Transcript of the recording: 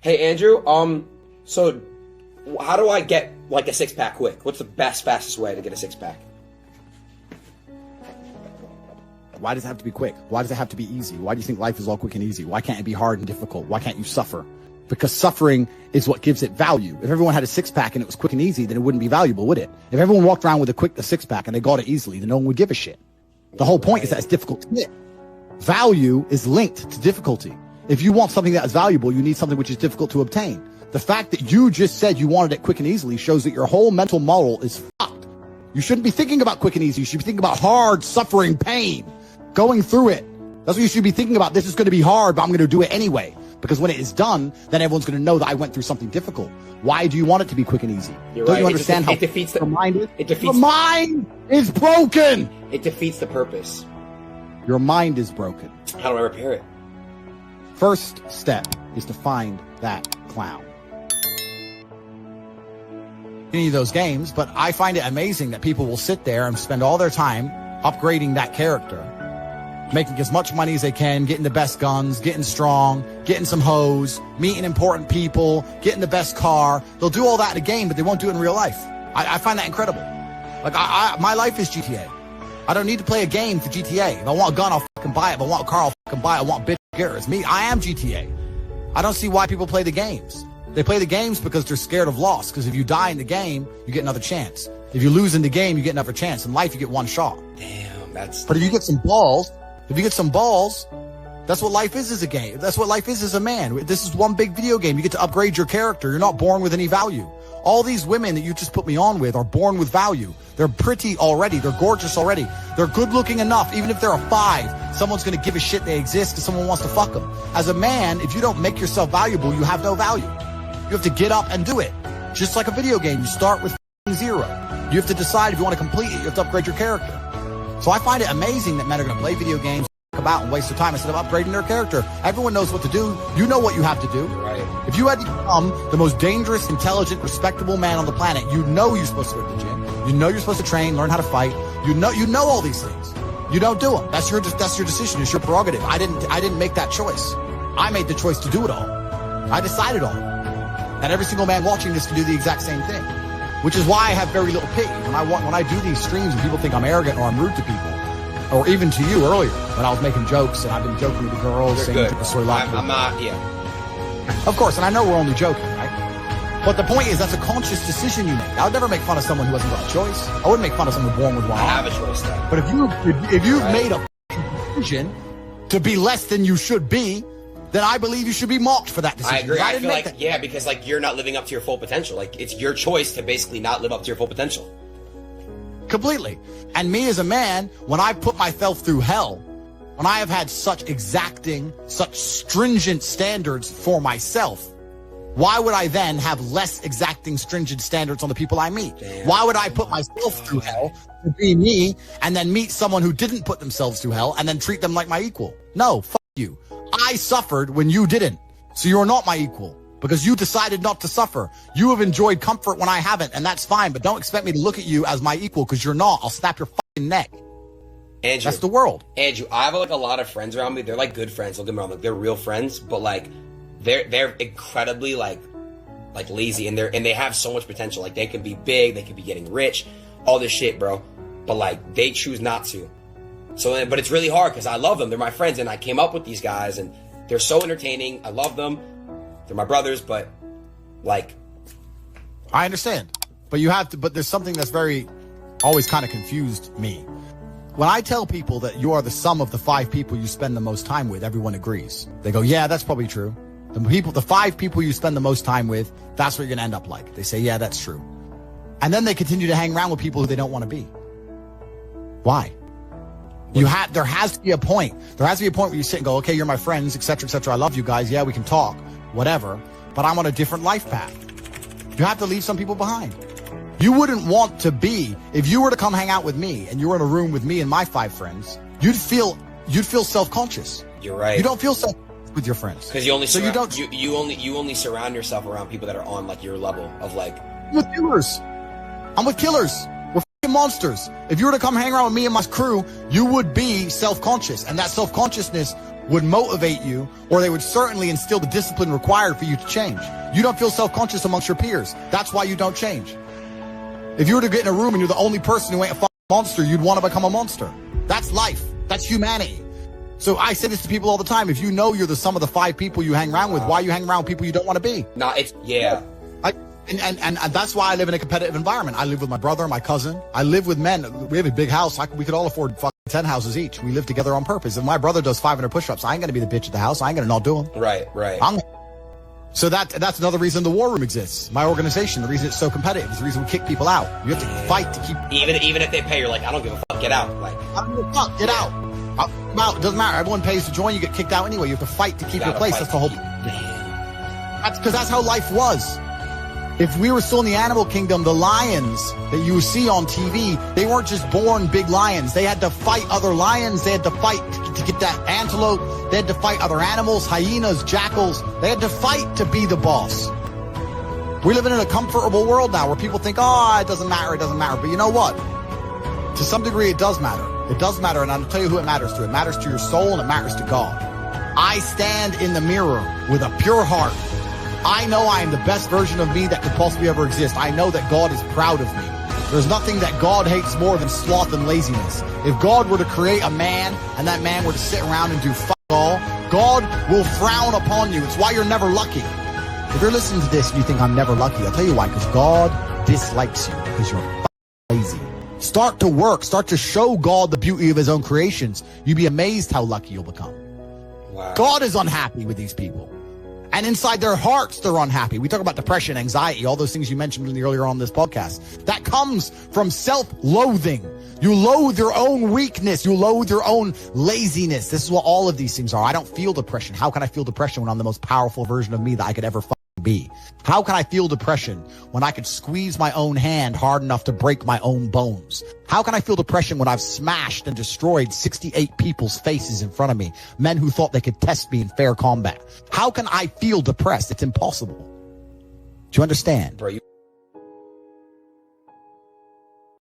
Hey, Andrew, so how do I get like a six-pack quick? What's the fastest way to get a six-pack? Why does it have to be quick? Why does it have to be easy? Why do you think life is all quick and easy? Why can't it be hard and difficult? Why can't you suffer? Because suffering is what gives it value. If everyone had a six-pack and it was quick and easy, then it wouldn't be valuable, would it? If everyone walked around with a six-pack and they got it easily, then no one would give a shit. The whole point is that it's difficult to get. Value is linked to difficulty. If you want something that is valuable, you need something which is difficult to obtain. The fact that you just said you wanted it quick and easily shows that your whole mental model is fucked. You shouldn't be thinking about quick and easy. You should be thinking about hard, suffering, pain, going through it. That's what you should be thinking about. This is going to be hard, but I'm going to do it anyway. Because when it is done, then everyone's going to know that I went through something difficult. Why do you want it to be quick and easy? Don't you understand how it defeats the mind is? Your mind is broken. It defeats the purpose. Your mind is broken. How do I repair it? First step is to find that clown. Any of those games, but I find it amazing that people will sit there and spend all their time upgrading that character, making as much money as they can, getting the best guns, getting strong, getting some hoes, meeting important people, getting the best car. They'll do all that in a game, but they won't do it in real life. I find that incredible. Like, my life is GTA. I don't need to play a game for GTA. If I want a gun, I'll fucking buy it. If I want a car, I'll fucking buy it. I want bitch gear. It's me. I am GTA. I don't see why people play the games. They play the games because they're scared of loss. Because if you die in the game, you get another chance. If you lose in the game, you get another chance. In life, you get one shot. Damn, that's... But if you get some balls, that's what life is as a game. That's what life is as a man. This is one big video game. You get to upgrade your character. You're not born with any value. All these women that you just put me on with are born with value. They're pretty already. They're gorgeous already. They're good looking enough. Even if they're a 5, someone's going to give a shit they exist because someone wants to fuck them. As a man, if you don't make yourself valuable, you have no value. You have to get up and do it. Just like a video game, you start with 0. You have to decide if you want to complete it. You have to upgrade your character. So I find it amazing that men are going to play video games, about and waste their time instead of upgrading their character. Everyone knows what to do. You know what you have to do. Right. If you had to become the most dangerous, intelligent, respectable man on the planet, you know you're supposed to go to the gym. You know you're supposed to train, learn how to fight. You know all these things. You don't do them. That's your decision. It's your prerogative. I didn't make that choice. I made the choice to do it all. I decided on it. And every single man watching this can do the exact same thing. Which is why I have very little pity. When I do these streams and people think I'm arrogant or I'm rude to people, or even to you earlier, when I was making jokes and I've been joking with the girls, saying the story I'm not, yeah. Of course, and I know we're only joking, right? But the point is, that's a conscious decision you make. I would never make fun of someone who hasn't got a choice. I wouldn't make fun of someone born with one arm. I have a choice then. But if you've made a decision to be less than you should be, then I believe you should be mocked for that decision. I agree. I feel like, yeah, because like you're not living up to your full potential. Like it's your choice to basically not live up to your full potential. Completely. And me as a man, when I put myself through hell, when I have had such exacting, such stringent standards for myself, why would I then have less exacting, stringent standards on the people I meet? Damn. Why would I put myself through hell to be me and then meet someone who didn't put themselves through hell and then treat them like my equal? No, fuck you. I suffered when you didn't. So you're not my equal. Because you decided not to suffer. You have enjoyed comfort when I haven't, and that's fine, but don't expect me to look at you as my equal, because you're not. I'll snap your fucking neck. Andrew, that's the world. Andrew, I have like a lot of friends around me. They're like good friends, don't get me wrong, like they're real friends, but like they're incredibly like lazy, and they have so much potential. Like they can be big, they could be getting rich, all this shit, bro. But like they choose not to. So but it's really hard because I love them. They're my friends, and I came up with these guys, and they're so entertaining. I love them. They're my brothers, but like, I understand, but there's something that's always kind of confused me. When I tell people that you are the sum of the 5 people you spend the most time with, everyone agrees. They go, yeah, that's probably true. The 5 people you spend the most time with, that's what you're going to end up like. They say, yeah, that's true. And then they continue to hang around with people who they don't want to be. Why? There has to be a point. There has to be a point where you sit and go, okay, you're my friends, etc., etc. I love you guys. Yeah, we can talk. Whatever, but I'm on a different life path. You have to leave some people behind. You wouldn't want to be, if you were to come hang out with me and you were in a room with me and my 5 friends, you'd feel self-conscious. You're right. You don't feel self-conscious with your friends. Because you only surround yourself around people that are on like your level of like. I'm with killers. We're fucking monsters. If you were to come hang around with me and my crew, you would be self-conscious, and that self-consciousness would motivate you, or they would certainly instill the discipline required for you to change. You don't feel self-conscious amongst your peers. That's why you don't change. If you were to get in a room and you're the only person who ain't a fucking monster, you'd want to become a monster. That's life. That's humanity. So I say this to people all the time. If you know you're the sum of the 5 people you hang around with, why you hang around with people you don't want to be? No, it's, yeah. And that's why I live in a competitive environment. I live with my brother, my cousin. I live with men. We have a big house. We could all afford fucking 10 houses each. We live together on purpose. If my brother does 500 push-ups, I ain't going to be the bitch at the house. I ain't going to not do them. Right. So that's another reason the war room exists. My organization, the reason it's so competitive, is the reason we kick people out. You have to fight to keep... Even if they pay, you're like, I don't give a fuck, get out. Like, I don't give a fuck, get out. I'm out. It doesn't matter. Everyone pays to join. You get kicked out anyway. You have to fight to keep your place. That's the whole... That's because that's how life was. If we were still in the animal kingdom, the lions that you see on TV, they weren't just born big lions. They had to fight other lions. They had to fight to get that antelope. They had to fight other animals, hyenas, jackals. They had to fight to be the boss. We're living in a comfortable world now where people think, oh, it doesn't matter. But you know what? To some degree, it does matter. It does matter, and I'll tell you who it matters to. It matters to your soul, and it matters to God. I stand in the mirror with a pure heart. I know I am the best version of me that could possibly ever exist. I know that God is proud of me. There's nothing that God hates more than sloth and laziness. If God were to create a man and that man were to sit around and do fuck all, God will frown upon you. It's why you're never lucky. If you're listening to this and you think I'm never lucky, I'll tell you why, because God dislikes you because you're lazy. Start to work. Start to show God the beauty of his own creations. You'd be amazed how lucky you'll become. Wow. God is unhappy with these people. And inside their hearts, they're unhappy. We talk about depression, anxiety, all those things you mentioned earlier on this podcast. That comes from self-loathing. You loathe your own weakness. You loathe your own laziness. This is what all of these things are. I don't feel depression. How can I feel depression when I'm the most powerful version of me that I could ever be? How can I feel depression when I could squeeze my own hand hard enough to break my own bones? How can I feel depression when I've smashed and destroyed 68 people's faces in front of me, men who thought they could test me in fair combat? How can I feel depressed? It's impossible. Do you understand? Bro,